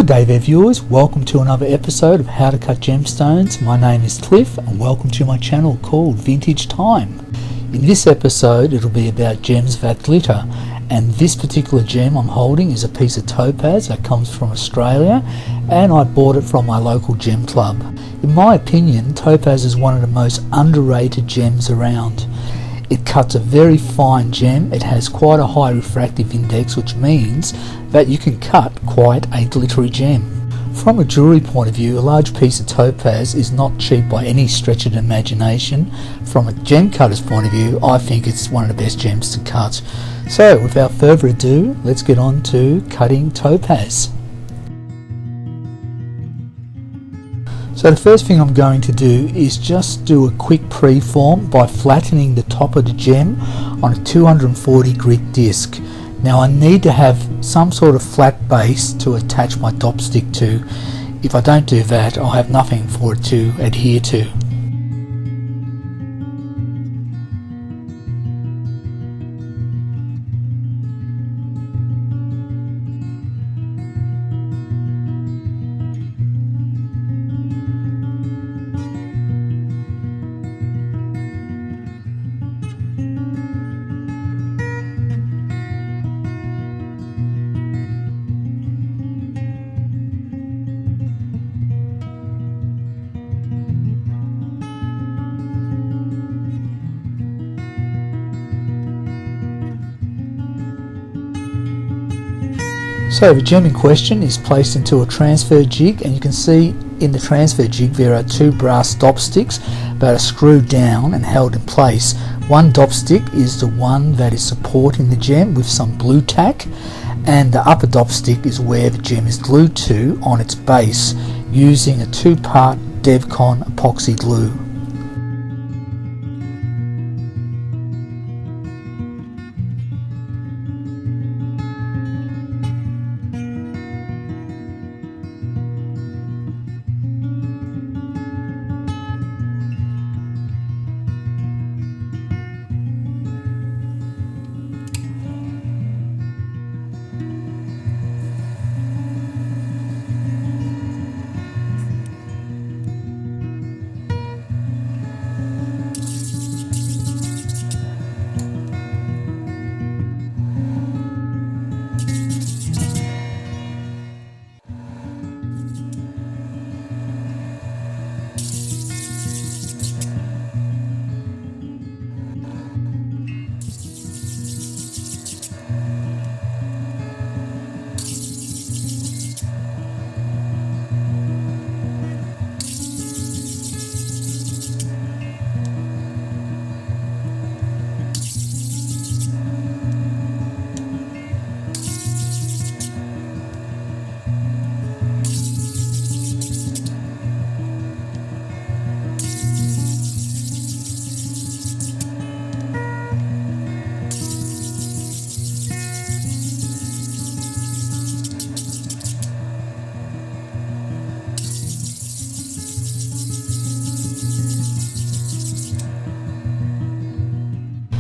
Good day there viewers, welcome to another episode of How to Cut Gemstones. My name is Cliff and welcome to my channel called Vintage Time. In this episode it'll be about gems that glitter, and this particular gem I'm holding is a piece of topaz that comes from Australia, and I bought it from my local gem club. In my opinion, topaz is one of the most underrated gems around. It cuts a very fine gem, it has quite a high refractive index, which means that you can cut quite a glittery gem. From a jewellery point of view, a large piece of topaz is not cheap by any stretch of the imagination. From a gem cutter's point of view, I think it's one of the best gems to cut. So without further ado, let's get on to cutting topaz. So the first thing I'm going to do is just do a quick pre-form by flattening the top of the gem on a 240 grit disc. Now I need to have some sort of flat base to attach my dopstick to. If I don't do that, I'll have nothing for it to adhere to. So the gem in question is placed into a transfer jig, and you can see in the transfer jig there are two brass dopsticks that are screwed down and held in place. One dopstick is the one that is supporting the gem with some blue tack, and the upper dopstick is where the gem is glued to on its base using a two-part Devcon epoxy glue.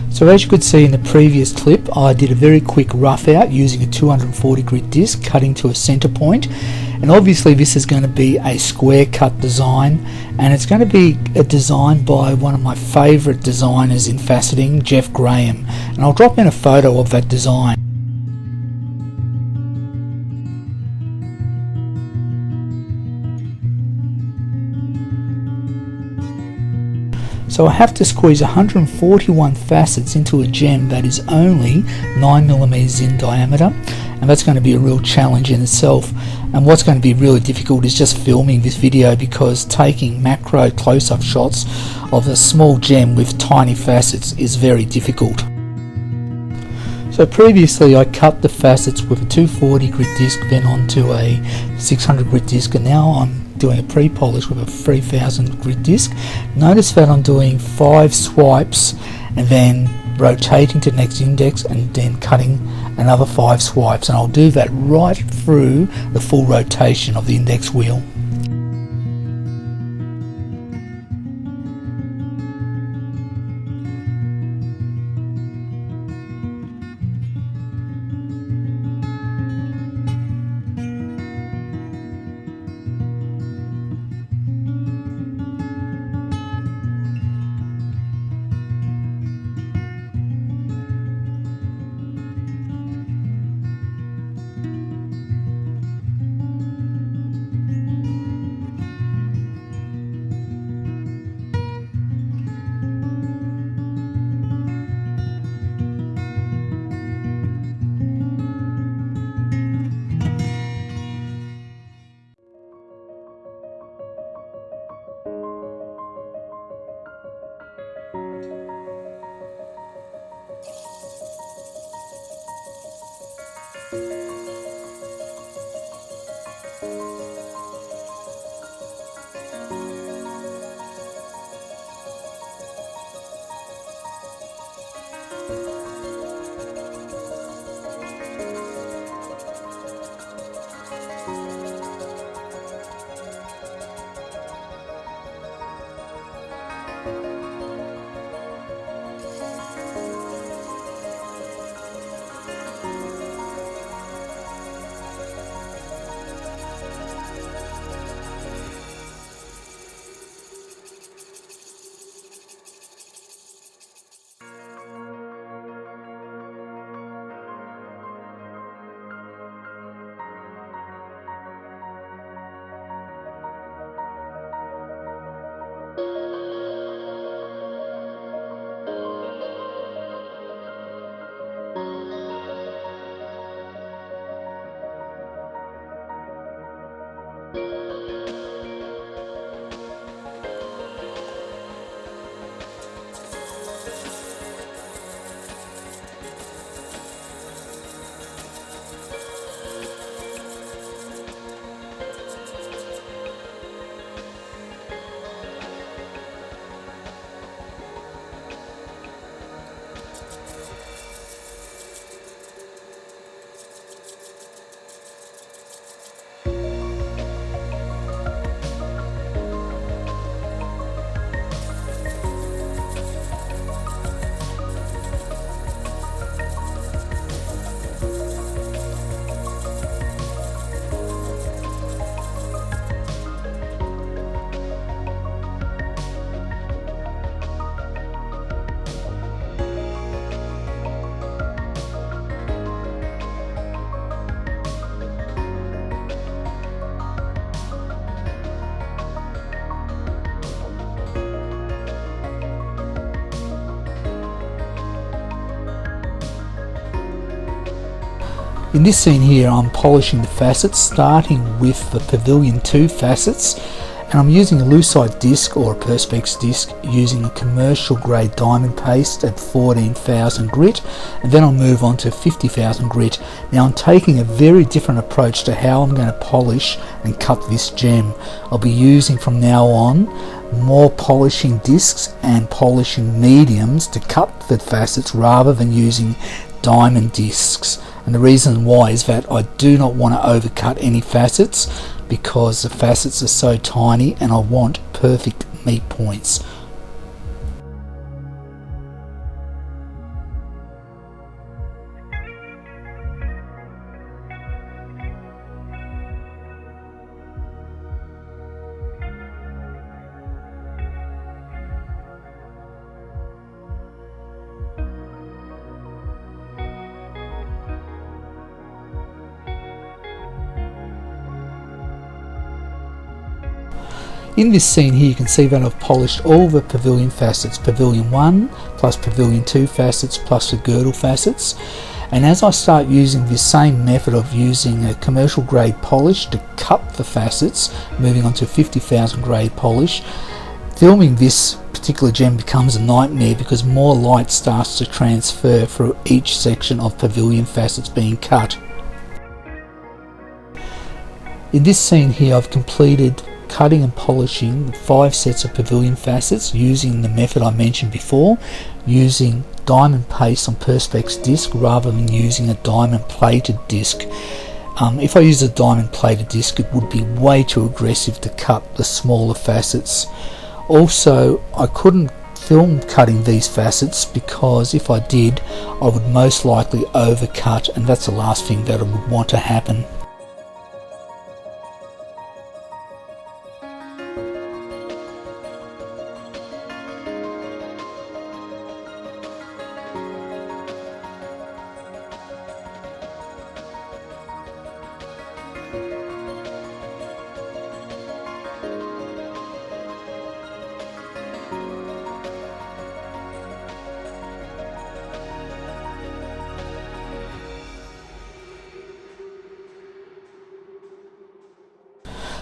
So as you could see in the previous clip, I did a very quick rough out using a 240 grit disc, cutting to a center point, and obviously this is going to be a square cut design, and it's going to be a design by one of my favorite designers in faceting, Jeff Graham, and I'll drop in a photo of that design. So I have to squeeze 141 facets into a gem that is only 9mm in diameter, and that's going to be a real challenge in itself. And what's going to be really difficult is just filming this video, because taking macro close-up shots of a small gem with tiny facets is very difficult. So previously I cut the facets with a 240 grit disc, then onto a 600 grit disc, and now I'm doing a pre-polish with a 3000 grit disc. Notice that I'm doing 5 swipes and then rotating to the next index and then cutting another 5 swipes, and I'll do that right through the full rotation of the index wheel. In this scene here, I'm polishing the facets, starting with the Pavilion 2 facets, and I'm using a lucite disc or a Perspex disc using a commercial grade diamond paste at 14,000 grit, and then I'll move on to 50,000 grit. Now I'm taking a very different approach to how I'm going to polish and cut this gem. I'll be using from now on more polishing discs and polishing mediums to cut the facets rather than using diamond discs. And the reason why is that I do not want to overcut any facets because the facets are so tiny and I want perfect meet points. In this scene here you can see that I've polished all the Pavilion facets, Pavilion 1 plus Pavilion 2 facets plus the girdle facets, and as I start using this same method of using a commercial grade polish to cut the facets, moving on to 50,000 grade polish, filming this particular gem becomes a nightmare because more light starts to transfer through each section of Pavilion facets being cut. In this scene here I've completed cutting and polishing 5 sets of Pavilion facets using the method I mentioned before, using diamond paste on Perspex disc rather than using a diamond plated disc. If I use a diamond plated disc it would be way too aggressive to cut the smaller facets. Also, I couldn't film cutting these facets because if I did I would most likely overcut, and that's the last thing that I would want to happen.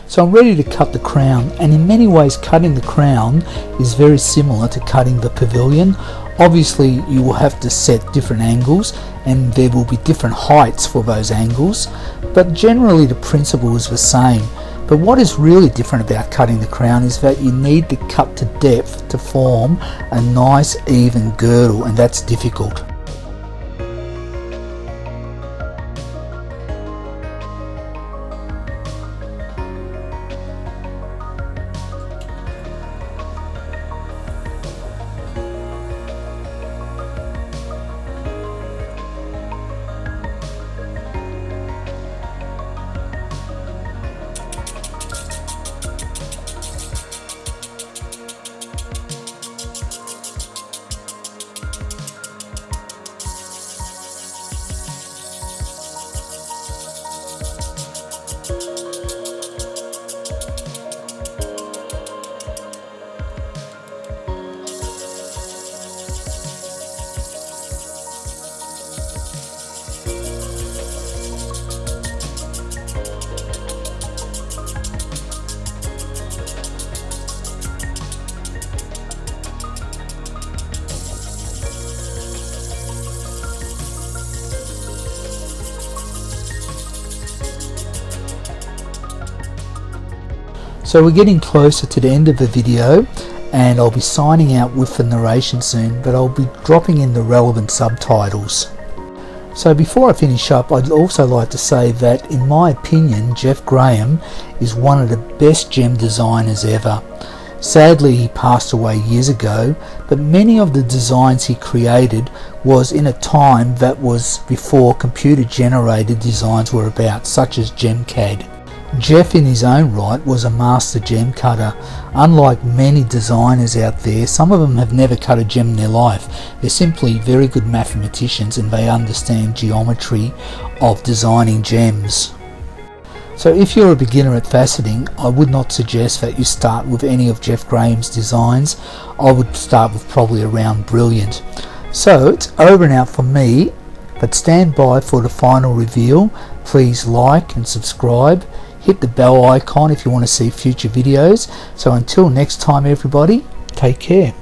So I'm ready to cut the crown, and in many ways cutting the crown is very similar to cutting the pavilion. Obviously you will have to set different angles and there will be different heights for those angles, but generally the principle is the same. But what is really different about cutting the crown is that you need to cut to depth to form a nice even girdle, and that's difficult. So we're getting closer to the end of the video, and I'll be signing out with the narration soon, but I'll be dropping in the relevant subtitles. So before I finish up, I'd also like to say that in my opinion, Jeff Graham is one of the best gem designers ever. Sadly, he passed away years ago, but many of the designs he created was in a time that was before computer generated designs were about, such as GemCAD. Jeff in his own right was a master gem cutter. Unlike many designers out there, some of them have never cut a gem in their life. They're simply very good mathematicians and they understand geometry of designing gems. So if you're a beginner at faceting, I would not suggest that you start with any of Jeff Graham's designs. I would start with probably around Brilliant. So it's over and out from me, but stand by for the final reveal. Please like and subscribe. Hit the bell icon if you want to see future videos. So until next time everybody, take care.